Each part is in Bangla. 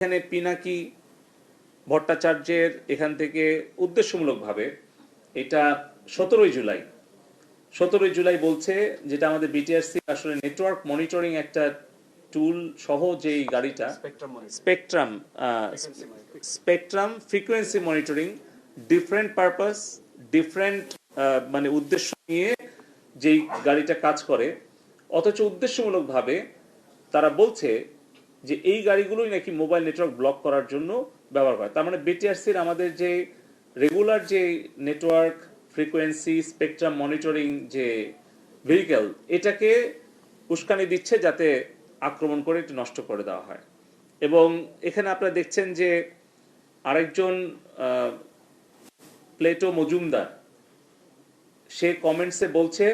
এখানে পিনাকি ভট্টাচার্যের এখান থেকে উদ্দেশ্যমূলকভাবে এটা 17ই জুলাই বলছে, যেটা আমাদের বিটিআরসি আসলে নেটওয়ার্ক মনিটরিং একটা টুল সহ যেই গাড়িটা spectrum spectrum frequency monitoring, different purpose, different মানে উদ্দেশ্য নিয়ে যেই গাড়িটা কাজ করে, অথচ উদ্দেশ্যমূলকভাবে তারা বলছে যে এই গাড়িগুলোই নাকি মোবাইল নেটওয়ার্ক ব্লক করার জন্য ব্যবহার করে। তার মানে বিটিআরসির আমাদের যে রেগুলার যে নেটওয়ার্ক ফ্রিকোয়েন্সি স্পেকট্রাম মনিটরিং যে ভেহিকেল, এটাকে উস্কানি দিচ্ছে যাতে আক্রমণ করে এটি নষ্ট করে দেওয়া হয়। এবং এখানে আপনারা দেখছেন যে আরেকজন প্লেটো মজুমদার, সে কমেন্টসে বলছে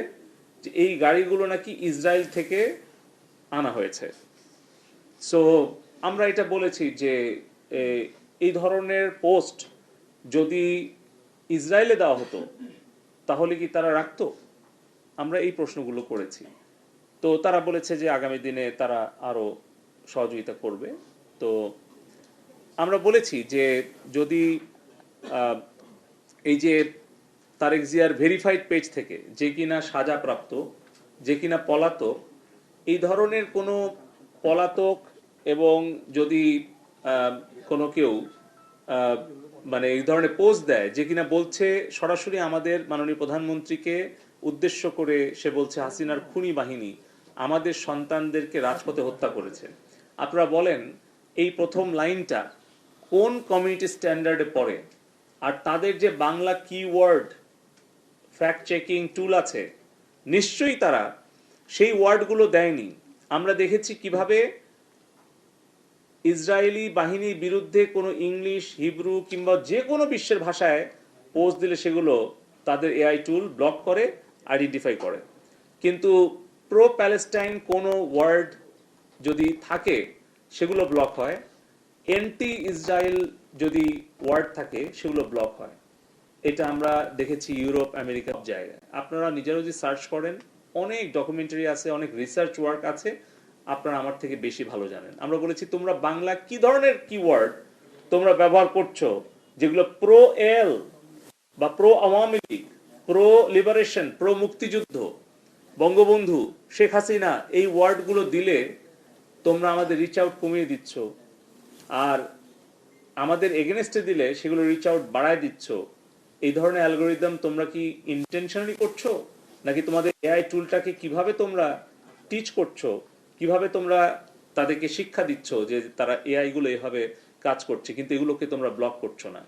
যে এই গাড়িগুলো নাকি ইসরায়েল থেকে আনা হয়েছে। সো আমরা এটা বলেছি যে এই ধরনের পোস্ট যদি ইসরায়েলে দেওয়া হতো তাহলে কি তারা রাখতো? আমরা এই প্রশ্নগুলো করেছি। তো তারা বলেছে যে আগামী দিনে তারা আরো সহযোগিতা করবে। তো আমরা বলেছি যে যদি এই যে তারেক জিয়ার ভেরিফাইড পেজ থেকে যে কিনা সাজাপ্রাপ্ত, যে কিনা পলাতক, এই ধরনের কোনো পলাতক এবং যদি কোনো কেউ মানে এই ধরনের পোস্ট দেয় যে কিনা বলছে সরাসরি আমাদের মাননীয় প্রধানমন্ত্রীকে উদ্দেশ্য করে, সে বলছে হাসিনার খুনি বাহিনী আমাদের সন্তানদেরকে রাজপথে হত্যা করেছে, আপনারা বলেন এই প্রথম লাইনটা কোন কমিউনিটি স্ট্যান্ডার্ডে পড়ে? আর তাদের যে Bangla keyword fact checking tool আছে, নিশ্চয়ই তারা সেই ওয়ার্ডগুলো দেয়নি। আমরা দেখেছি কিভাবে ইসরায়েলি বাহিনীর বিরুদ্ধে কোনো ইংলিশ, হিব্রু কিংবা যে কোনো বিশ্বের ভাষায় পোস্ট দিলে সেগুলো তাদের এআই টুল ব্লক করে, আইডেন্টিফাই করে। কিন্তু প্রো প্যালেস্টাইন কোনো ওয়ার্ড যদি থাকে সেগুলো ব্লক হয়, এন্টি ইসরায়েল যদি ওয়ার্ড থাকে সেগুলো ব্লক হয়। এটা আমরা দেখেছি ইউরোপ, আমেরিকা, সব জায়গায়। আপনারা নিজেরাও যদি সার্চ করেন, অনেক ডকুমেন্টারি আছে, অনেক রিসার্চ ওয়ার্ক আছে, আপনারা আমার থেকে বেশি ভালো জানেন। আমরা বলেছি তোমরা বাংলা কি ধরনের কিওয়ার্ড তোমরা ব্যবহার করছো যেগুলো প্রো এল বা pro Awami League, pro liberation, pro মুক্তিযুদ্ধ, বঙ্গবন্ধু, শেখ হাসিনা, এই ওয়ার্ডগুলো দিলে তোমরা আমাদের রিচ আউট কমিয়ে দিচ্ছ, আর আমাদের এগেনস্টে দিলে সেগুলো রিচ আউট বাড়ায় দিচ্ছ। এই ধরনের অ্যালগোরিদম তোমরা কি ইন্টেনশনালি করছো, নাকি তোমাদের এআই টুলটাকে কিভাবে তোমরা টিচ করছো, কিভাবে তোমরা তাদেরকে শিক্ষা দিচ্ছ যে তারা এআই গুলো এভাবে কাজ করছে, কিন্তু এগুলোকে তোমরা ব্লক করছো না?